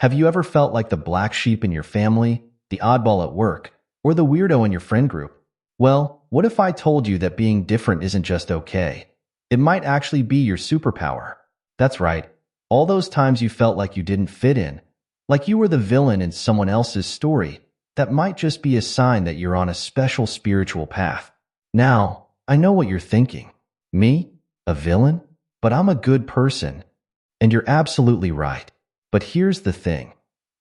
Have you ever felt like the black sheep in your family, the oddball at work, or the weirdo in your friend group? Well, what if I told you that being different isn't just okay? It might actually be your superpower. That's right. All those times you felt like you didn't fit in, like you were the villain in someone else's story, that might just be a sign that you're on a special spiritual path. Now, I know what you're thinking. Me? A villain? But I'm a good person. And you're absolutely right. But here's the thing.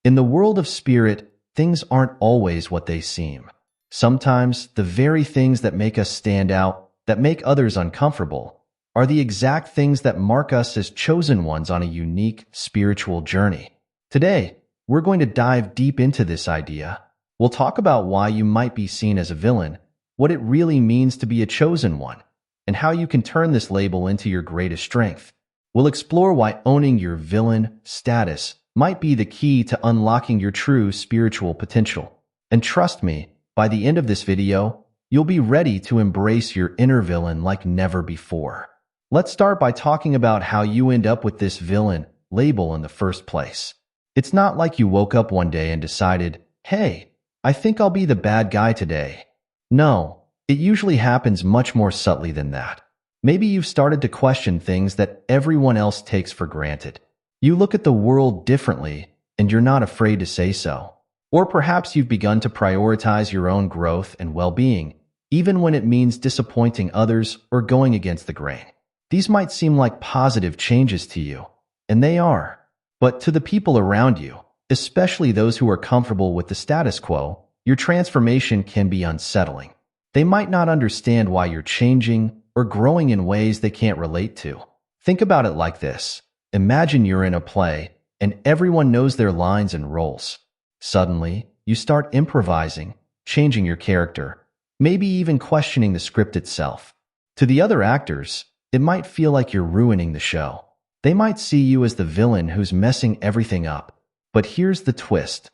In the world of spirit, things aren't always what they seem. Sometimes, the very things that make us stand out, that make others uncomfortable, are the exact things that mark us as chosen ones on a unique spiritual journey. Today, we're going to dive deep into this idea. We'll talk about why you might be seen as a villain, what it really means to be a chosen one, and how you can turn this label into your greatest strength. We'll explore why owning your villain status might be the key to unlocking your true spiritual potential. And trust me, by the end of this video, you'll be ready to embrace your inner villain like never before. Let's start by talking about how you end up with this villain label in the first place. It's not like you woke up one day and decided, hey, I think I'll be the bad guy today. No, it usually happens much more subtly than that. Maybe you've started to question things that everyone else takes for granted. You look at the world differently, and you're not afraid to say so. Or perhaps you've begun to prioritize your own growth and well-being, even when it means disappointing others or going against the grain. These might seem like positive changes to you, and they are. But to the people around you, especially those who are comfortable with the status quo, your transformation can be unsettling. They might not understand why you're changing or growing in ways they can't relate to. Think about it like this. Imagine you're in a play, and everyone knows their lines and roles. Suddenly, you start improvising, changing your character, maybe even questioning the script itself. To the other actors, it might feel like you're ruining the show. They might see you as the villain who's messing everything up. But here's the twist.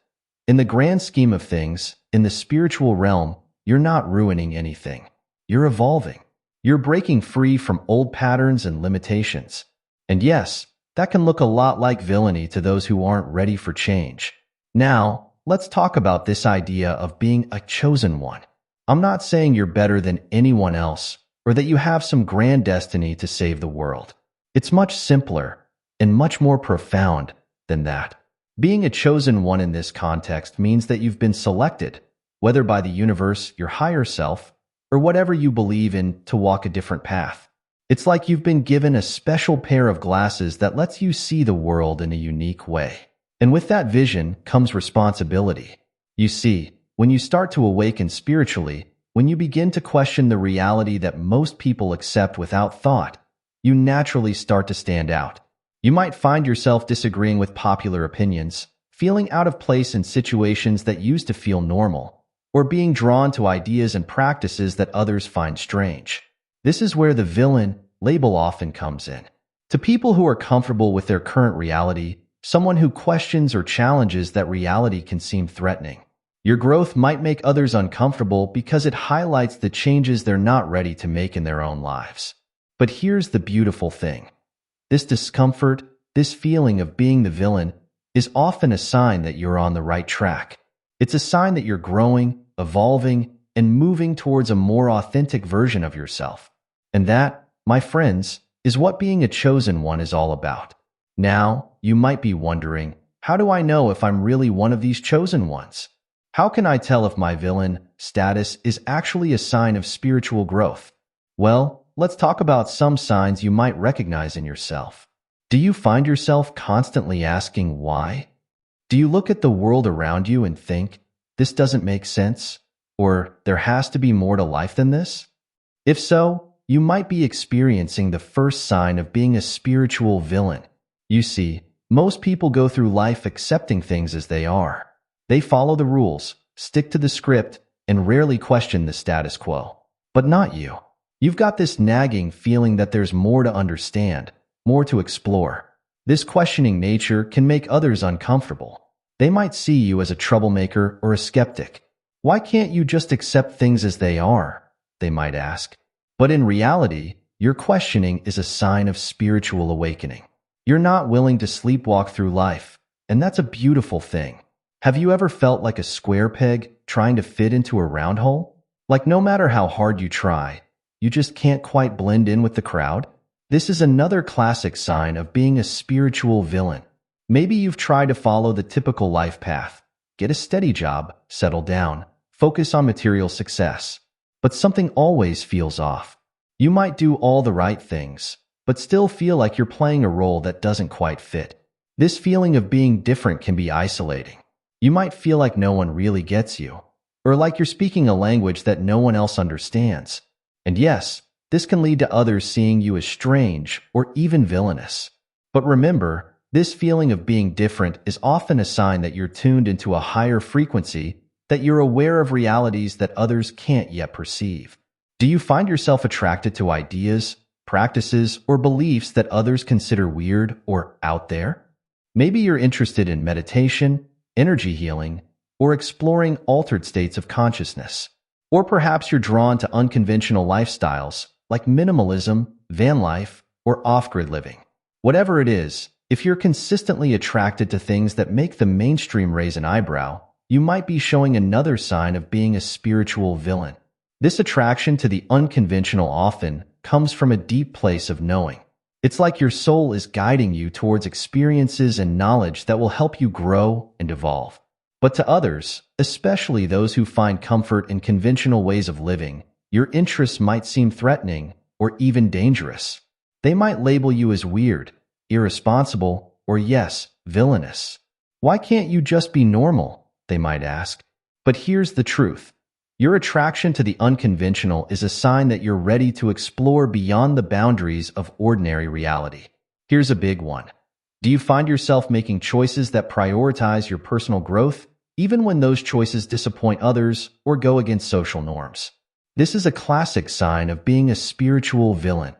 In the grand scheme of things, in the spiritual realm, you're not ruining anything. You're evolving. You're breaking free from old patterns and limitations. And yes, that can look a lot like villainy to those who aren't ready for change. Now, let's talk about this idea of being a chosen one. I'm not saying you're better than anyone else, or that you have some grand destiny to save the world. It's much simpler and much more profound than that. Being a chosen one in this context means that you've been selected, whether by the universe, your higher self, or whatever you believe in, to walk a different path. It's like you've been given a special pair of glasses that lets you see the world in a unique way. And with that vision comes responsibility. You see, when you start to awaken spiritually, when you begin to question the reality that most people accept without thought, you naturally start to stand out. You might find yourself disagreeing with popular opinions, feeling out of place in situations that used to feel normal, or being drawn to ideas and practices that others find strange. This is where the villain label often comes in. To people who are comfortable with their current reality, someone who questions or challenges that reality can seem threatening. Your growth might make others uncomfortable because it highlights the changes they're not ready to make in their own lives. But here's the beautiful thing. This discomfort, this feeling of being the villain, is often a sign that you're on the right track. It's a sign that you're growing, evolving, and moving towards a more authentic version of yourself. And that, my friends, is what being a chosen one is all about. Now, you might be wondering, how do I know if I'm really one of these chosen ones? How can I tell if my villain status is actually a sign of spiritual growth? Well, let's talk about some signs you might recognize in yourself. Do you find yourself constantly asking why? Do you look at the world around you and think, this doesn't make sense? Or there has to be more to life than this? If so, you might be experiencing the first sign of being a spiritual villain. You see, most people go through life accepting things as they are. They follow the rules, stick to the script, and rarely question the status quo. But not you. You've got this nagging feeling that there's more to understand, more to explore. This questioning nature can make others uncomfortable. They might see you as a troublemaker or a skeptic. Why can't you just accept things as they are? They might ask. But in reality, your questioning is a sign of spiritual awakening. You're not willing to sleepwalk through life. and that's a beautiful thing. Have you ever felt like a square peg trying to fit into a round hole? Like no matter how hard you try, you just can't quite blend in with the crowd? This is another classic sign of being a spiritual villain. Maybe you've tried to follow the typical life path. Get a steady job, settle down, focus on material success. But something always feels off. You might do all the right things, but still feel like you're playing a role that doesn't quite fit. This feeling of being different can be isolating. You might feel like no one really gets you, or like you're speaking a language that no one else understands. And yes, this can lead to others seeing you as strange or even villainous. But remember, this feeling of being different is often a sign that you're tuned into a higher frequency, that you're aware of realities that others can't yet perceive. Do you find yourself attracted to ideas, practices, or beliefs that others consider weird or out there? Maybe you're interested in meditation, energy healing, or exploring altered states of consciousness. Or perhaps you're drawn to unconventional lifestyles like minimalism, van life, or off-grid living. Whatever it is, if you're consistently attracted to things that make the mainstream raise an eyebrow, you might be showing another sign of being a spiritual villain. This attraction to the unconventional often comes from a deep place of knowing. It's like your soul is guiding you towards experiences and knowledge that will help you grow and evolve. But to others, especially those who find comfort in conventional ways of living, your interests might seem threatening or even dangerous. They might label you as weird, irresponsible, or yes, villainous. Why can't you just be normal? They might ask. But here's the truth. Your attraction to the unconventional is a sign that you're ready to explore beyond the boundaries of ordinary reality. Here's a big one. Do you find yourself making choices that prioritize your personal growth, even when those choices disappoint others or go against social norms? This is a classic sign of being a spiritual villain.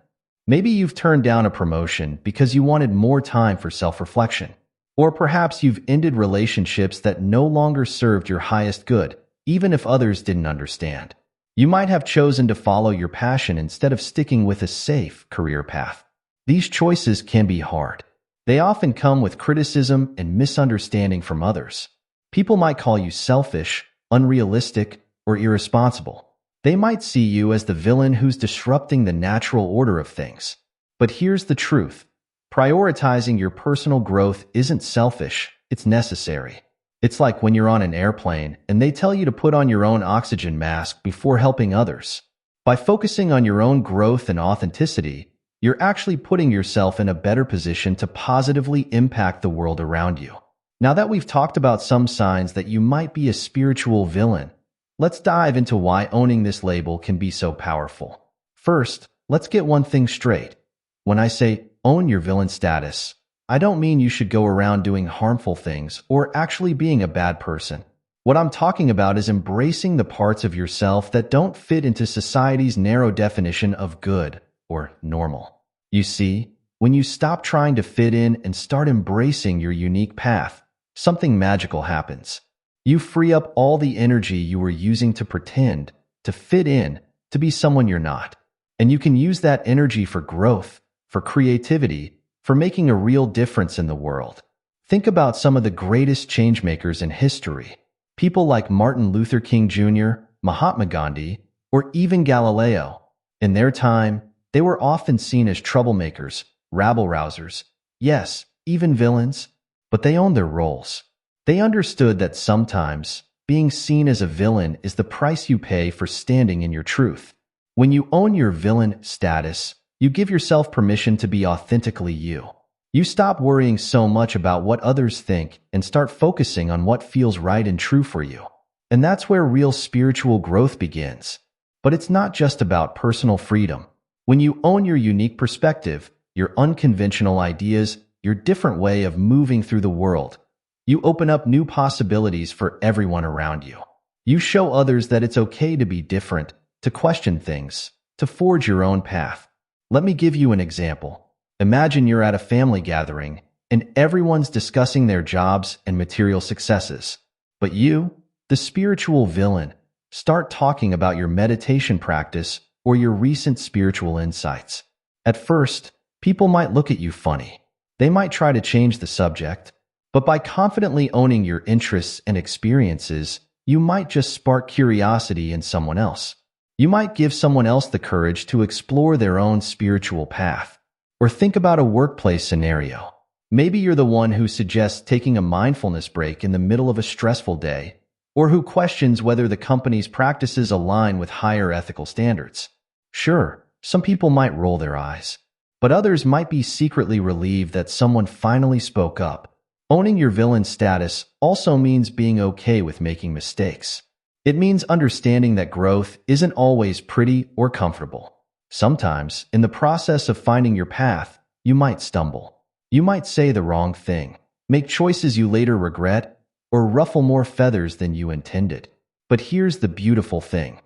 Maybe you've turned down a promotion because you wanted more time for self-reflection. Or perhaps you've ended relationships that no longer served your highest good, even if others didn't understand. You might have chosen to follow your passion instead of sticking with a safe career path. These choices can be hard. They often come with criticism and misunderstanding from others. People might call you selfish, unrealistic, or irresponsible. They might see you as the villain who's disrupting the natural order of things. But here's the truth. Prioritizing your personal growth isn't selfish, it's necessary. It's like when you're on an airplane and they tell you to put on your own oxygen mask before helping others. By focusing on your own growth and authenticity, you're actually putting yourself in a better position to positively impact the world around you. Now that we've talked about some signs that you might be a spiritual villain, let's dive into why owning this label can be so powerful. First, let's get one thing straight. When I say own your villain status, I don't mean you should go around doing harmful things or actually being a bad person. What I'm talking about is embracing the parts of yourself that don't fit into society's narrow definition of good or normal. You see, when you stop trying to fit in and start embracing your unique path, something magical happens. You free up all the energy you were using to pretend, to fit in, to be someone you're not. And you can use that energy for growth, for creativity, for making a real difference in the world. Think about some of the greatest changemakers in history. People like Martin Luther King Jr., Mahatma Gandhi, or even Galileo. In their time, they were often seen as troublemakers, rabble-rousers, yes, even villains, but they owned their roles. They understood that sometimes being seen as a villain is the price you pay for standing in your truth. When you own your villain status, you give yourself permission to be authentically you. You stop worrying so much about what others think and start focusing on what feels right and true for you. And that's where real spiritual growth begins. But it's not just about personal freedom. When you own your unique perspective, your unconventional ideas, your different way of moving through the world, you open up new possibilities for everyone around you. You show others that it's okay to be different, to question things, to forge your own path. Let me give you an example. Imagine you're at a family gathering and everyone's discussing their jobs and material successes. But you, the spiritual villain, start talking about your meditation practice or your recent spiritual insights. At first, people might look at you funny. They might try to change the subject. But by confidently owning your interests and experiences, you might just spark curiosity in someone else. You might give someone else the courage to explore their own spiritual path. Or think about a workplace scenario. Maybe you're the one who suggests taking a mindfulness break in the middle of a stressful day, or who questions whether the company's practices align with higher ethical standards. Sure, some people might roll their eyes, but others might be secretly relieved that someone finally spoke up. Owning your villain status also means being okay with making mistakes. It means understanding that growth isn't always pretty or comfortable. Sometimes, in the process of finding your path, you might stumble. You might say the wrong thing, make choices you later regret, or ruffle more feathers than you intended. But here's the beautiful thing.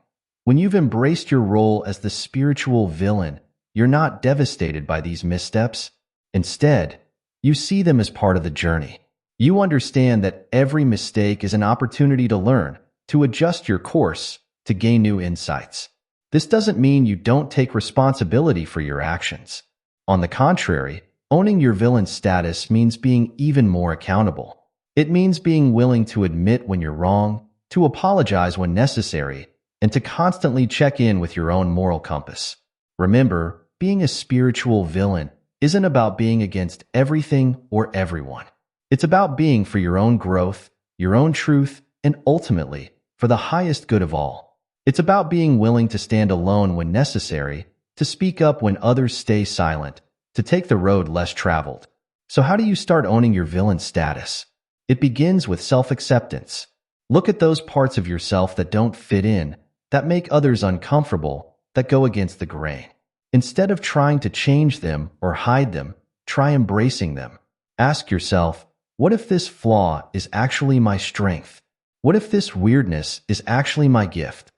When you've embraced your role as the spiritual villain, you're not devastated by these missteps. Instead, you see them as part of the journey. You understand that every mistake is an opportunity to learn, to adjust your course, to gain new insights. This doesn't mean you don't take responsibility for your actions. On the contrary, owning your villain status means being even more accountable. It means being willing to admit when you're wrong, to apologize when necessary, and to constantly check in with your own moral compass. Remember, being a spiritual villain isn't about being against everything or everyone. It's about being for your own growth, your own truth, and ultimately, for the highest good of all. It's about being willing to stand alone when necessary, to speak up when others stay silent, to take the road less traveled. So how do you start owning your villain status? It begins with self-acceptance. Look at those parts of yourself that don't fit in, that make others uncomfortable, that go against the grain. Instead of trying to change them or hide them, try embracing them. Ask yourself, what if this flaw is actually my strength? What if this weirdness is actually my gift?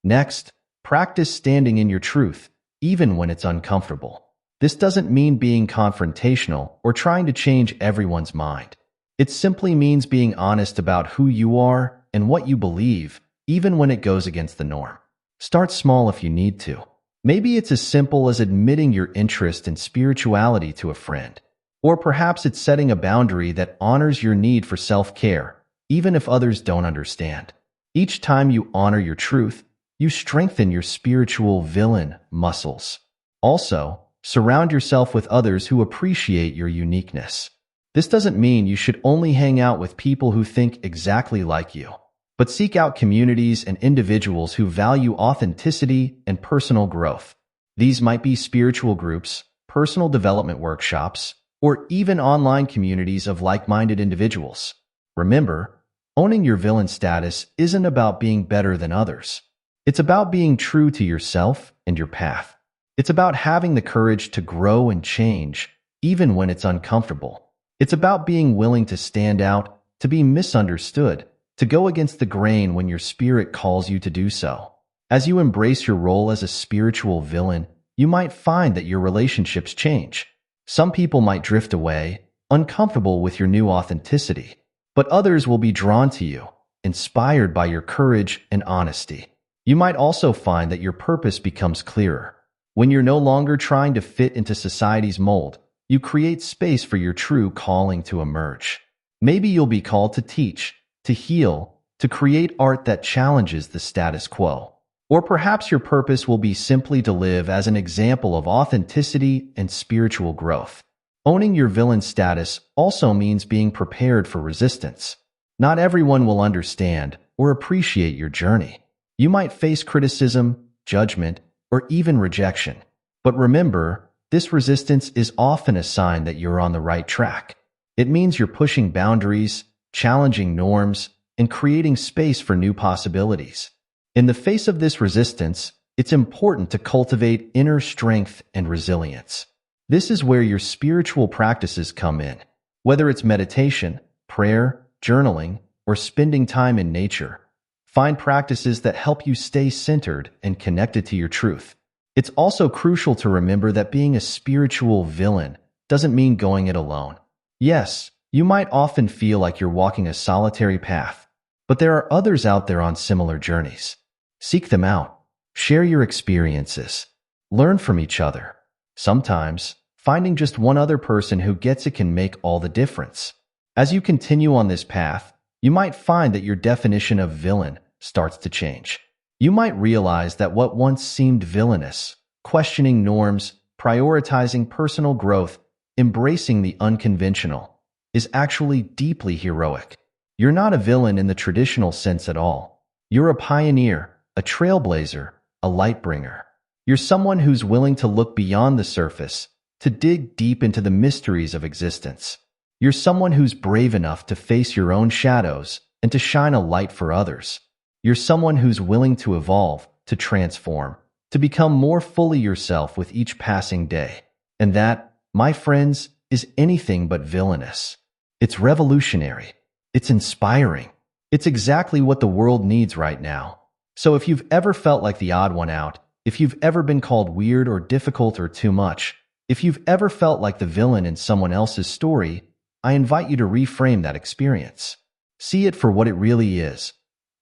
Next, practice standing in your truth, even when it's uncomfortable. This doesn't mean being confrontational or trying to change everyone's mind. It simply means being honest about who you are and what you believe, even when it goes against the norm. Start small if you need to. Maybe it's as simple as admitting your interest in spirituality to a friend. Or perhaps it's setting a boundary that honors your need for self-care, even if others don't understand. Each time you honor your truth, you strengthen your spiritual villain muscles. Also, surround yourself with others who appreciate your uniqueness. This doesn't mean you should only hang out with people who think exactly like you, but seek out communities and individuals who value authenticity and personal growth. These might be spiritual groups, personal development workshops, or even online communities of like-minded individuals. Remember, owning your villain status isn't about being better than others. It's about being true to yourself and your path. It's about having the courage to grow and change, even when it's uncomfortable. It's about being willing to stand out, to be misunderstood, to go against the grain when your spirit calls you to do so. As you embrace your role as a spiritual villain, you might find that your relationships change. Some people might drift away, uncomfortable with your new authenticity, but others will be drawn to you, inspired by your courage and honesty. You might also find that your purpose becomes clearer. When you're no longer trying to fit into society's mold, you create space for your true calling to emerge. Maybe you'll be called to teach, to heal, to create art that challenges the status quo. Or perhaps your purpose will be simply to live as an example of authenticity and spiritual growth. Owning your villain status also means being prepared for resistance. Not everyone will understand or appreciate your journey. You might face criticism, judgment, or even rejection. But remember, this resistance is often a sign that you're on the right track. It means you're pushing boundaries, challenging norms, and creating space for new possibilities. In the face of this resistance, it's important to cultivate inner strength and resilience. This is where your spiritual practices come in. Whether it's meditation, prayer, journaling, or spending time in nature, find practices that help you stay centered and connected to your truth. It's also crucial to remember that being a spiritual villain doesn't mean going it alone. Yes, you might often feel like you're walking a solitary path, but there are others out there on similar journeys. Seek them out. Share your experiences. Learn from each other. Sometimes, finding just one other person who gets it can make all the difference. As you continue on this path, you might find that your definition of villain starts to change. You might realize that what once seemed villainous, questioning norms, prioritizing personal growth, embracing the unconventional, is actually deeply heroic. You're not a villain in the traditional sense at all. You're a pioneer, a trailblazer, a light bringer. You're someone who's willing to look beyond the surface, to dig deep into the mysteries of existence. You're someone who's brave enough to face your own shadows and to shine a light for others. You're someone who's willing to evolve, to transform, to become more fully yourself with each passing day. And that, my friends, is anything but villainous. It's revolutionary. It's inspiring. It's exactly what the world needs right now. So if you've ever felt like the odd one out, if you've ever been called weird or difficult or too much, if you've ever felt like the villain in someone else's story, I invite you to reframe that experience. See it for what it really is.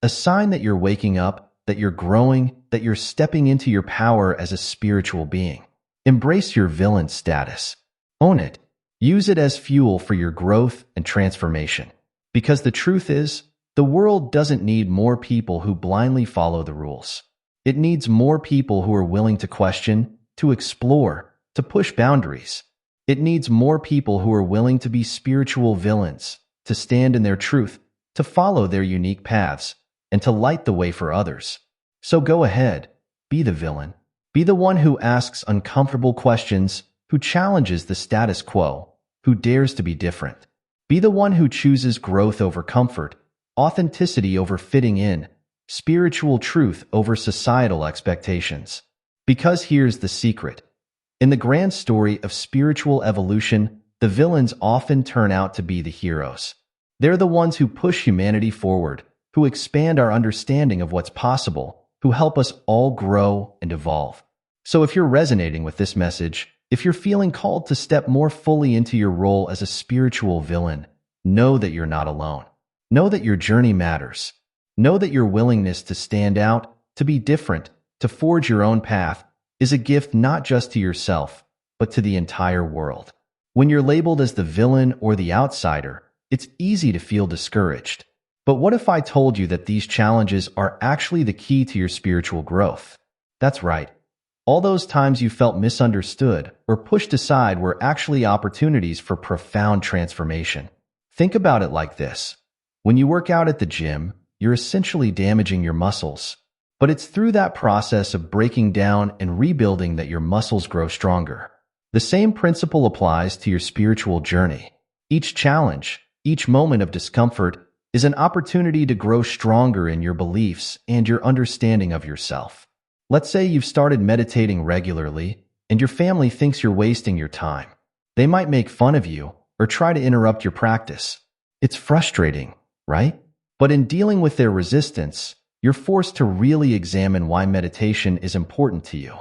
A sign that you're waking up, that you're growing, that you're stepping into your power as a spiritual being. Embrace your villain status. Own it. Use it as fuel for your growth and transformation. Because the truth is, the world doesn't need more people who blindly follow the rules. It needs more people who are willing to question, to explore, to push boundaries. It needs more people who are willing to be spiritual villains, to stand in their truth, to follow their unique paths, and to light the way for others. So go ahead, be the villain. Be the one who asks uncomfortable questions, who challenges the status quo, who dares to be different. Be the one who chooses growth over comfort, authenticity over fitting in, spiritual truth over societal expectations. Because here's the secret. In the grand story of spiritual evolution, the villains often turn out to be the heroes. They're the ones who push humanity forward, who expand our understanding of what's possible, who help us all grow and evolve. So if you're resonating with this message, if you're feeling called to step more fully into your role as a spiritual villain, know that you're not alone. Know that your journey matters. Know that your willingness to stand out, to be different, to forge your own path, is a gift not just to yourself, but to the entire world. When you're labeled as the villain or the outsider, it's easy to feel discouraged. But what if I told you that these challenges are actually the key to your spiritual growth? That's right. All those times you felt misunderstood or pushed aside were actually opportunities for profound transformation. Think about it like this. When you work out at the gym, you're essentially damaging your muscles. But it's through that process of breaking down and rebuilding that your muscles grow stronger. The same principle applies to your spiritual journey. Each challenge, each moment of discomfort is an opportunity to grow stronger in your beliefs and your understanding of yourself. Let's say you've started meditating regularly and your family thinks you're wasting your time. They might make fun of you or try to interrupt your practice. It's frustrating, right? But in dealing with their resistance, you're forced to really examine why meditation is important to you.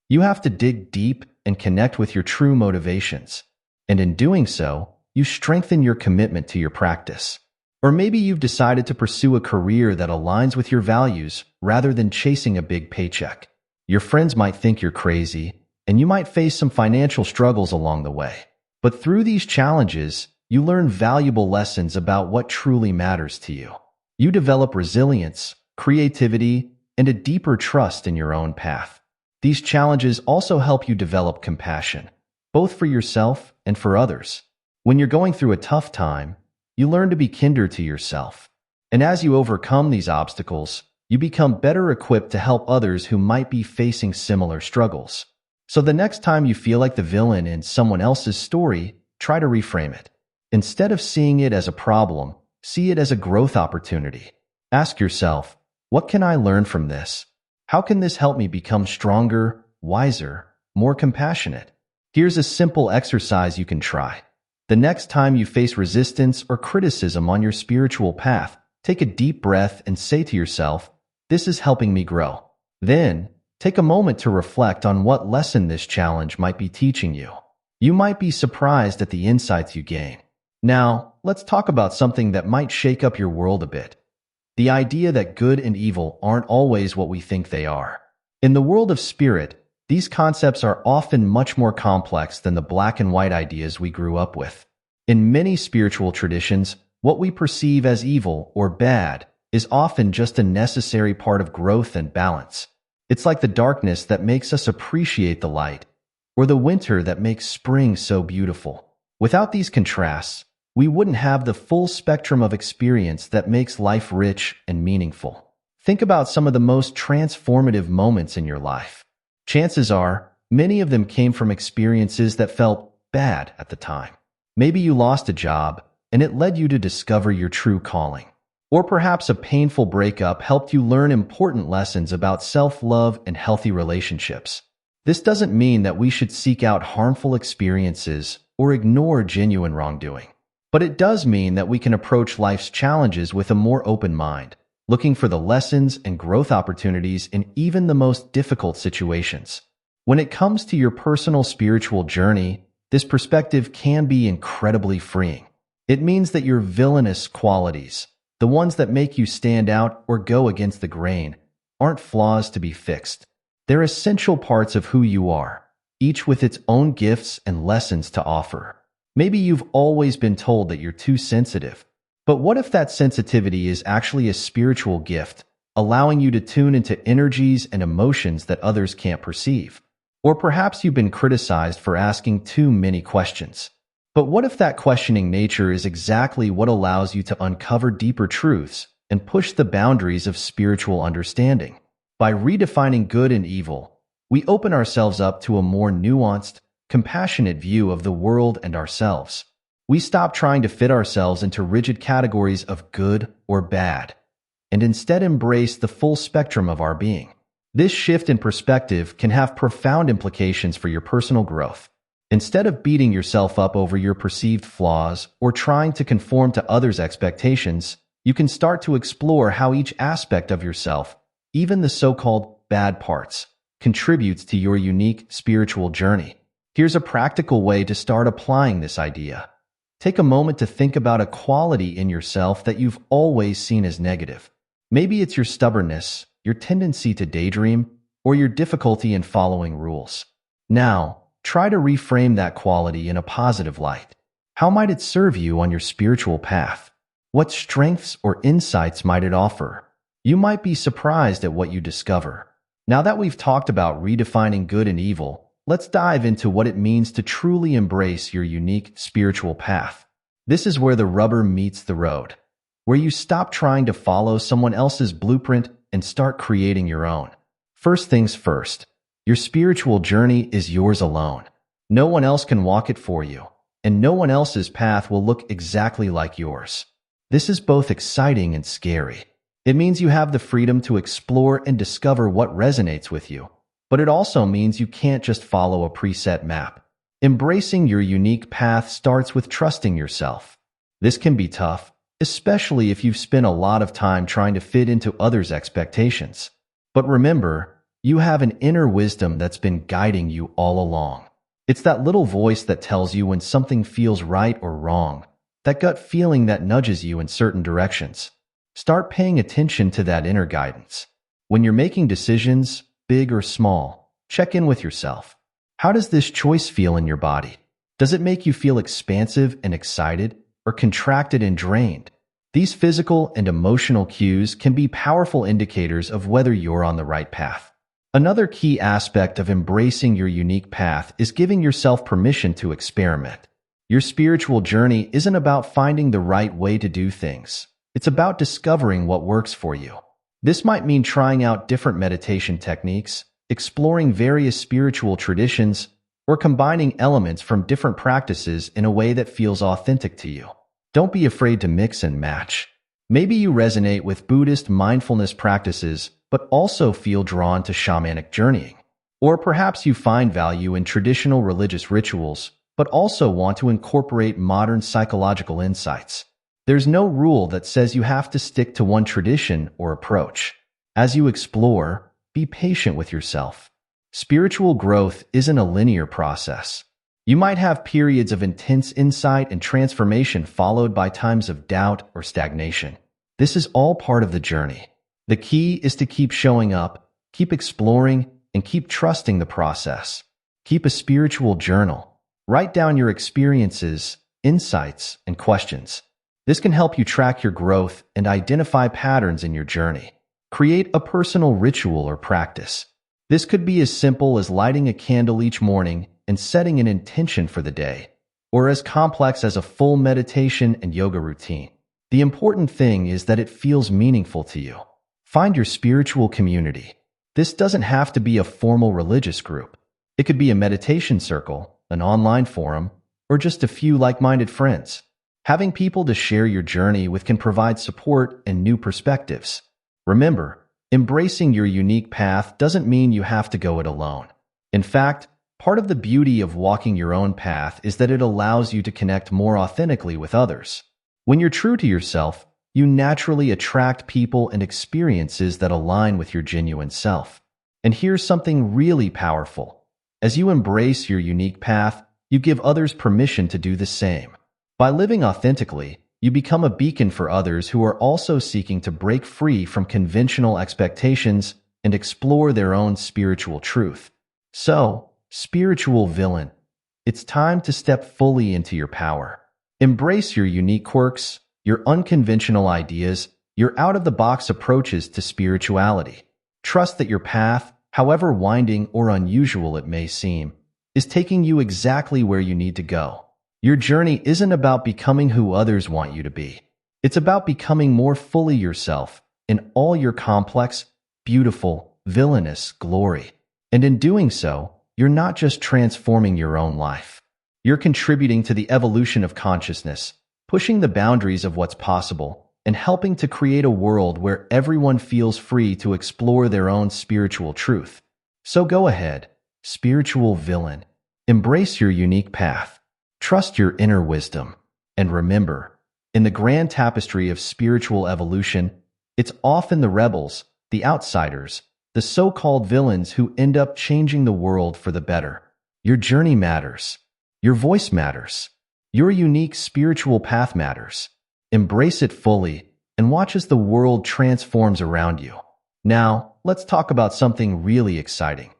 You have to dig deep and connect with your true motivations. And in doing so, you strengthen your commitment to your practice. Or maybe you've decided to pursue a career that aligns with your values rather than chasing a big paycheck. Your friends might think you're crazy, and you might face some financial struggles along the way. But through these challenges, you learn valuable lessons about what truly matters to you. You develop resilience, creativity, and a deeper trust in your own path. These challenges also help you develop compassion, both for yourself and for others. When you're going through a tough time, you learn to be kinder to yourself. And as you overcome these obstacles, you become better equipped to help others who might be facing similar struggles. So the next time you feel like the villain in someone else's story, try to reframe it. Instead of seeing it as a problem, see it as a growth opportunity. Ask yourself, what can I learn from this? How can this help me become stronger, wiser, more compassionate? Here's a simple exercise you can try. The next time you face resistance or criticism on your spiritual path, take a deep breath and say to yourself, "This is helping me grow." Then, take a moment to reflect on what lesson this challenge might be teaching you. You might be surprised at the insights you gain. Now, let's talk about something that might shake up your world a bit. The idea that good and evil aren't always what we think they are. In the world of spirit, these concepts are often much more complex than the black and white ideas we grew up with. In many spiritual traditions, what we perceive as evil or bad is often just a necessary part of growth and balance. It's like the darkness that makes us appreciate the light, or the winter that makes spring so beautiful. Without these contrasts, we wouldn't have the full spectrum of experience that makes life rich and meaningful. Think about some of the most transformative moments in your life. Chances are, many of them came from experiences that felt bad at the time. Maybe you lost a job, and it led you to discover your true calling. Or perhaps a painful breakup helped you learn important lessons about self-love and healthy relationships. This doesn't mean that we should seek out harmful experiences or ignore genuine wrongdoing. But it does mean that we can approach life's challenges with a more open mind, looking for the lessons and growth opportunities in even the most difficult situations. When it comes to your personal spiritual journey, this perspective can be incredibly freeing. It means that your villainous qualities, the ones that make you stand out or go against the grain, aren't flaws to be fixed. They're essential parts of who you are, each with its own gifts and lessons to offer. Maybe you've always been told that you're too sensitive. But what if that sensitivity is actually a spiritual gift, allowing you to tune into energies and emotions that others can't perceive? Or perhaps you've been criticized for asking too many questions. But what if that questioning nature is exactly what allows you to uncover deeper truths and push the boundaries of spiritual understanding? By redefining good and evil, we open ourselves up to a more nuanced, compassionate view of the world and ourselves. We stop trying to fit ourselves into rigid categories of good or bad, and instead embrace the full spectrum of our being. This shift in perspective can have profound implications for your personal growth. Instead of beating yourself up over your perceived flaws or trying to conform to others' expectations, you can start to explore how each aspect of yourself, even the so-called bad parts, contributes to your unique spiritual journey. Here's a practical way to start applying this idea. Take a moment to think about a quality in yourself that you've always seen as negative. Maybe it's your stubbornness, your tendency to daydream, or your difficulty in following rules. Now, try to reframe that quality in a positive light. How might it serve you on your spiritual path? What strengths or insights might it offer? You might be surprised at what you discover. Now that we've talked about redefining good and evil, let's dive into what it means to truly embrace your unique spiritual path. This is where the rubber meets the road, where you stop trying to follow someone else's blueprint and start creating your own. First things first, your spiritual journey is yours alone. No one else can walk it for you, and no one else's path will look exactly like yours. This is both exciting and scary. It means you have the freedom to explore and discover what resonates with you. But it also means you can't just follow a preset map. Embracing your unique path starts with trusting yourself. This can be tough, especially if you've spent a lot of time trying to fit into others' expectations. But remember, you have an inner wisdom that's been guiding you all along. It's that little voice that tells you when something feels right or wrong, that gut feeling that nudges you in certain directions. Start paying attention to that inner guidance. When you're making decisions, big or small, check in with yourself. How does this choice feel in your body? Does it make you feel expansive and excited, or contracted and drained? These physical and emotional cues can be powerful indicators of whether you're on the right path. Another key aspect of embracing your unique path is giving yourself permission to experiment. Your spiritual journey isn't about finding the right way to do things. It's about discovering what works for you. This might mean trying out different meditation techniques, exploring various spiritual traditions, or combining elements from different practices in a way that feels authentic to you. Don't be afraid to mix and match. Maybe you resonate with Buddhist mindfulness practices, but also feel drawn to shamanic journeying. Or perhaps you find value in traditional religious rituals, but also want to incorporate modern psychological insights. There's no rule that says you have to stick to one tradition or approach. As you explore, be patient with yourself. Spiritual growth isn't a linear process. You might have periods of intense insight and transformation followed by times of doubt or stagnation. This is all part of the journey. The key is to keep showing up, keep exploring, and keep trusting the process. Keep a spiritual journal. Write down your experiences, insights, and questions. This can help you track your growth and identify patterns in your journey. Create a personal ritual or practice. This could be as simple as lighting a candle each morning and setting an intention for the day, or as complex as a full meditation and yoga routine. The important thing is that it feels meaningful to you. Find your spiritual community. This doesn't have to be a formal religious group. It could be a meditation circle, an online forum, or just a few like-minded friends. Having people to share your journey with can provide support and new perspectives. Remember, embracing your unique path doesn't mean you have to go it alone. In fact, part of the beauty of walking your own path is that it allows you to connect more authentically with others. When you're true to yourself, you naturally attract people and experiences that align with your genuine self. And here's something really powerful. As you embrace your unique path, you give others permission to do the same. By living authentically, you become a beacon for others who are also seeking to break free from conventional expectations and explore their own spiritual truth. So, spiritual villain, it's time to step fully into your power. Embrace your unique quirks, your unconventional ideas, your out-of-the-box approaches to spirituality. Trust that your path, however winding or unusual it may seem, is taking you exactly where you need to go. Your journey isn't about becoming who others want you to be. It's about becoming more fully yourself in all your complex, beautiful, villainous glory. And in doing so, you're not just transforming your own life. You're contributing to the evolution of consciousness, pushing the boundaries of what's possible, and helping to create a world where everyone feels free to explore their own spiritual truth. So go ahead, spiritual villain. Embrace your unique path. Trust your inner wisdom. And remember, in the grand tapestry of spiritual evolution, it's often the rebels, the outsiders, the so-called villains who end up changing the world for the better. Your journey matters. Your voice matters. Your unique spiritual path matters. Embrace it fully and watch as the world transforms around you. Now, let's talk about something really exciting.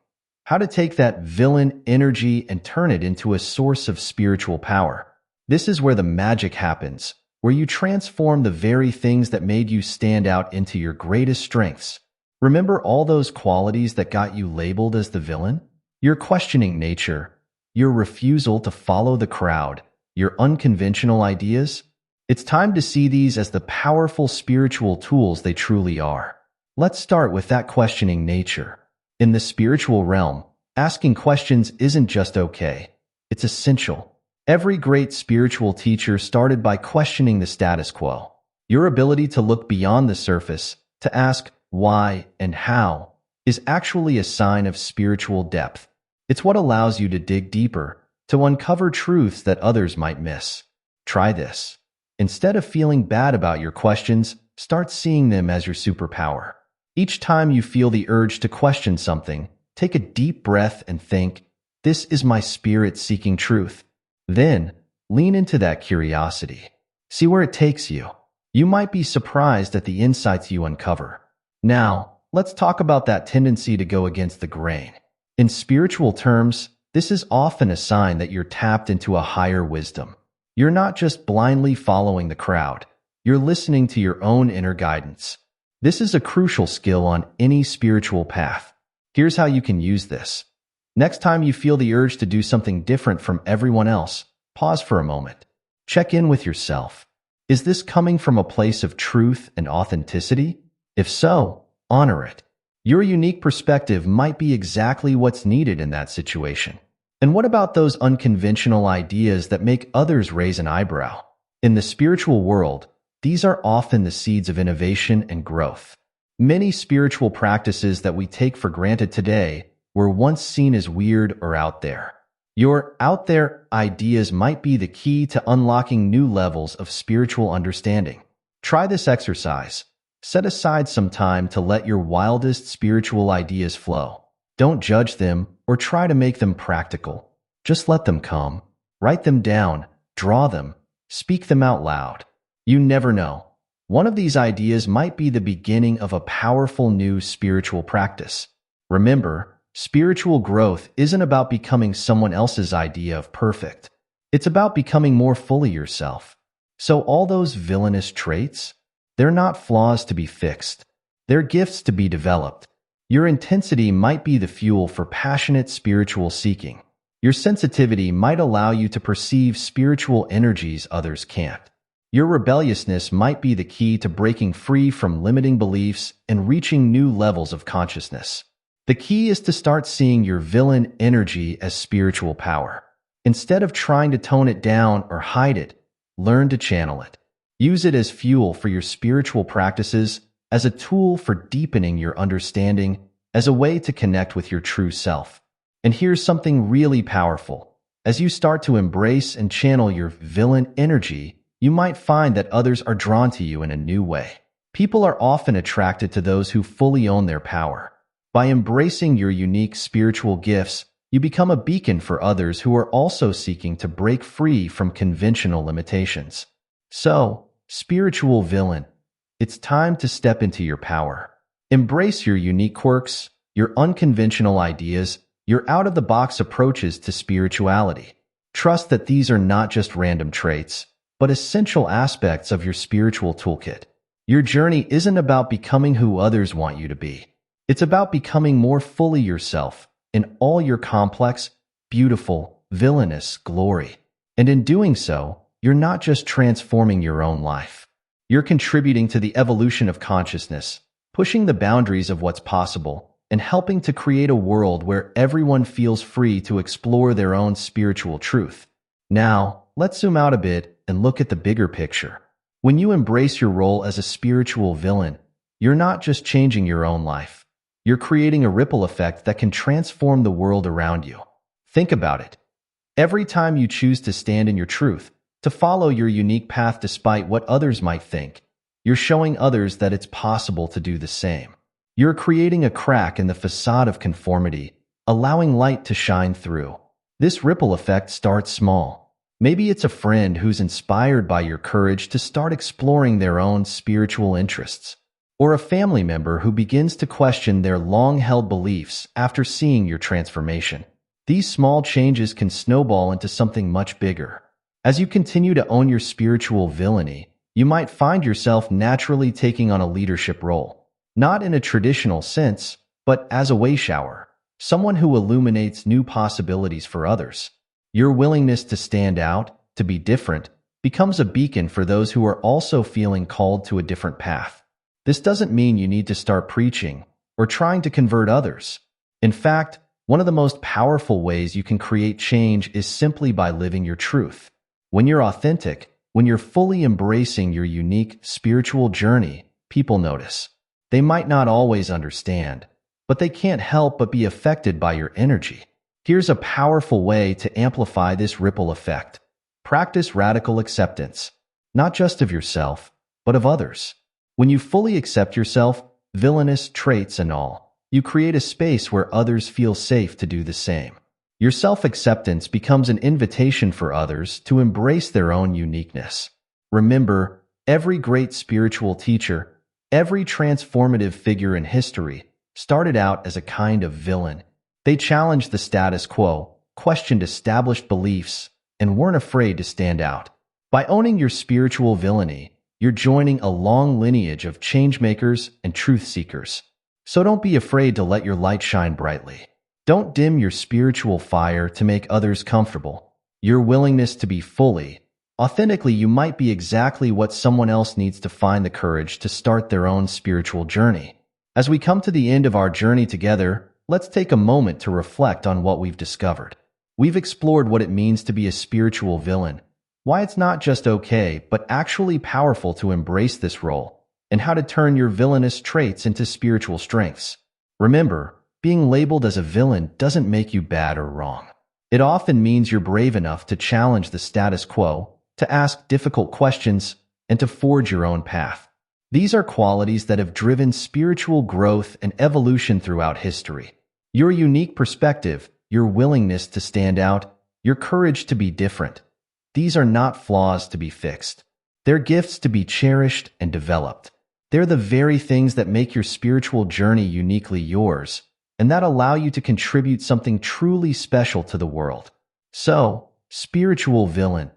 How to take that villain energy and turn it into a source of spiritual power. This is where the magic happens, where you transform the very things that made you stand out into your greatest strengths. Remember all those qualities that got you labeled as the villain? Your questioning nature, your refusal to follow the crowd, your unconventional ideas? It's time to see these as the powerful spiritual tools they truly are. Let's start with that questioning nature. In the spiritual realm, asking questions isn't just okay. It's essential. Every great spiritual teacher started by questioning the status quo. Your ability to look beyond the surface, to ask why and how, is actually a sign of spiritual depth. It's what allows you to dig deeper, to uncover truths that others might miss. Try this. Instead of feeling bad about your questions, start seeing them as your superpower. Each time you feel the urge to question something, take a deep breath and think, "This is my spirit seeking truth." Then, lean into that curiosity. See where it takes you. You might be surprised at the insights you uncover. Now, let's talk about that tendency to go against the grain. In spiritual terms, this is often a sign that you're tapped into a higher wisdom. You're not just blindly following the crowd. You're listening to your own inner guidance. This is a crucial skill on any spiritual path. Here's how you can use this. Next time you feel the urge to do something different from everyone else, pause for a moment. Check in with yourself. Is this coming from a place of truth and authenticity? If so, honor it. Your unique perspective might be exactly what's needed in that situation. And what about those unconventional ideas that make others raise an eyebrow? In the spiritual world, these are often the seeds of innovation and growth. Many spiritual practices that we take for granted today were once seen as weird or out there. Your out there ideas might be the key to unlocking new levels of spiritual understanding. Try this exercise. Set aside some time to let your wildest spiritual ideas flow. Don't judge them or try to make them practical. Just let them come. Write them down, draw them, speak them out loud. You never know. One of these ideas might be the beginning of a powerful new spiritual practice. Remember, spiritual growth isn't about becoming someone else's idea of perfect. It's about becoming more fully yourself. So all those villainous traits, they're not flaws to be fixed. They're gifts to be developed. Your intensity might be the fuel for passionate spiritual seeking. Your sensitivity might allow you to perceive spiritual energies others can't. Your rebelliousness might be the key to breaking free from limiting beliefs and reaching new levels of consciousness. The key is to start seeing your villain energy as spiritual power. Instead of trying to tone it down or hide it, learn to channel it. Use it as fuel for your spiritual practices, as a tool for deepening your understanding, as a way to connect with your true self. And here's something really powerful. As you start to embrace and channel your villain energy, you might find that others are drawn to you in a new way. People are often attracted to those who fully own their power. By embracing your unique spiritual gifts, you become a beacon for others who are also seeking to break free from conventional limitations. So, spiritual villain, it's time to step into your power. Embrace your unique quirks, your unconventional ideas, your out-of-the-box approaches to spirituality. Trust that these are not just random traits, but essential aspects of your spiritual toolkit. Your journey isn't about becoming who others want you to be. It's about becoming more fully yourself in all your complex, beautiful, villainous glory. And in doing so, you're not just transforming your own life. You're contributing to the evolution of consciousness, pushing the boundaries of what's possible, and helping to create a world where everyone feels free to explore their own spiritual truth. Now, let's zoom out a bit and look at the bigger picture. When you embrace your role as a spiritual villain, you're not just changing your own life. You're creating a ripple effect that can transform the world around you. Think about it. Every time you choose to stand in your truth, to follow your unique path despite what others might think, you're showing others that it's possible to do the same. You're creating a crack in the facade of conformity, allowing light to shine through. This ripple effect starts small. Maybe it's a friend who's inspired by your courage to start exploring their own spiritual interests, or a family member who begins to question their long-held beliefs after seeing your transformation. These small changes can snowball into something much bigger. As you continue to own your spiritual villainy, you might find yourself naturally taking on a leadership role. Not in a traditional sense, but as a way shower, someone who illuminates new possibilities for others. Your willingness to stand out, to be different, becomes a beacon for those who are also feeling called to a different path. This doesn't mean you need to start preaching or trying to convert others. In fact, one of the most powerful ways you can create change is simply by living your truth. When you're authentic, when you're fully embracing your unique spiritual journey, people notice. They might not always understand, but they can't help but be affected by your energy. Here's a powerful way to amplify this ripple effect. Practice radical acceptance, not just of yourself, but of others. When you fully accept yourself, villainous traits and all, you create a space where others feel safe to do the same. Your self-acceptance becomes an invitation for others to embrace their own uniqueness. Remember, every great spiritual teacher, every transformative figure in history, started out as a kind of villain. They challenged the status quo, questioned established beliefs, and weren't afraid to stand out. By owning your spiritual villainy, you're joining a long lineage of changemakers and truth seekers. So don't be afraid to let your light shine brightly. Don't dim your spiritual fire to make others comfortable. Your willingness to be fully, authentically, you might be exactly what someone else needs to find the courage to start their own spiritual journey. As we come to the end of our journey together, let's take a moment to reflect on what we've discovered. We've explored what it means to be a spiritual villain, why it's not just okay, but actually powerful to embrace this role, and how to turn your villainous traits into spiritual strengths. Remember, being labeled as a villain doesn't make you bad or wrong. It often means you're brave enough to challenge the status quo, to ask difficult questions, and to forge your own path. These are qualities that have driven spiritual growth and evolution throughout history. Your unique perspective, your willingness to stand out, your courage to be different. These are not flaws to be fixed. They're gifts to be cherished and developed. They're the very things that make your spiritual journey uniquely yours, and that allow you to contribute something truly special to the world. So, Spiritual villain.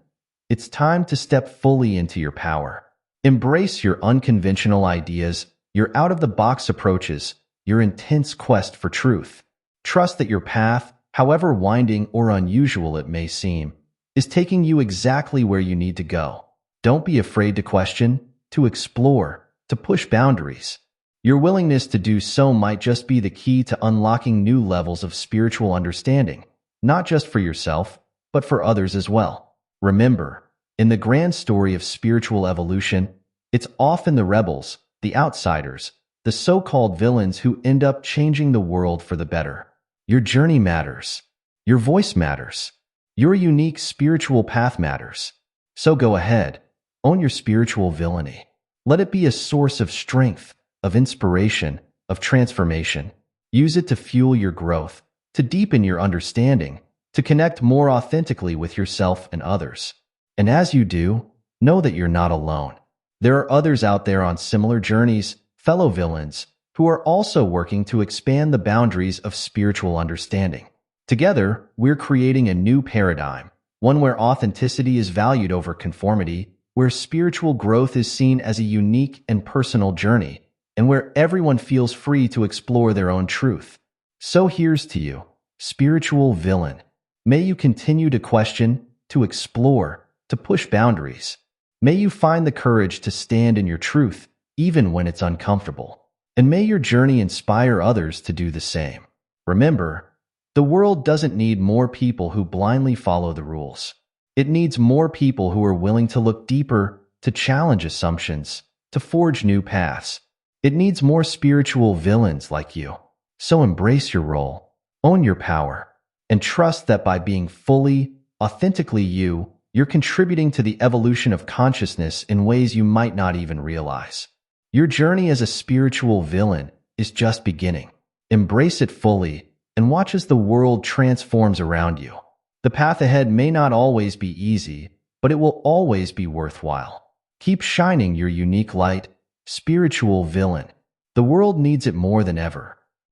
It's time to step fully into your power. Embrace your unconventional ideas, your out-of-the-box approaches, your intense quest for truth. Trust that your path, however winding or unusual it may seem, is taking you exactly where you need to go. Don't be afraid to question, to explore, to push boundaries. Your willingness to do so might just be the key to unlocking new levels of spiritual understanding, not just for yourself, but for others as well. Remember, in the grand story of spiritual evolution, it's often the rebels, the outsiders, the so-called villains who end up changing the world for the better. Your journey matters. Your voice matters. Your unique spiritual path matters. So go ahead, own your spiritual villainy. Let it be a source of strength, of inspiration, of transformation. Use it to fuel your growth, to deepen your understanding, to connect more authentically with yourself and others. And as you do, know that you're not alone. There are others out there on similar journeys, fellow villains, who are also working to expand the boundaries of spiritual understanding. Together, we're creating a new paradigm, one where authenticity is valued over conformity, where spiritual growth is seen as a unique and personal journey, and where everyone feels free to explore their own truth. So here's to you, spiritual villain. May you continue to question, to explore, to push boundaries. May you find the courage to stand in your truth, even when it's uncomfortable. And may your journey inspire others to do the same. Remember, the world doesn't need more people who blindly follow the rules. It needs more people who are willing to look deeper, to challenge assumptions, to forge new paths. It needs more spiritual villains like you. So embrace your role, own your power, and trust that by being fully, authentically you, you're contributing to the evolution of consciousness in ways you might not even realize. Your journey as a spiritual villain is just beginning. Embrace it fully and watch as the world transforms around you. The path ahead may not always be easy, but it will always be worthwhile. Keep shining your unique light, spiritual villain. The world needs it more than ever.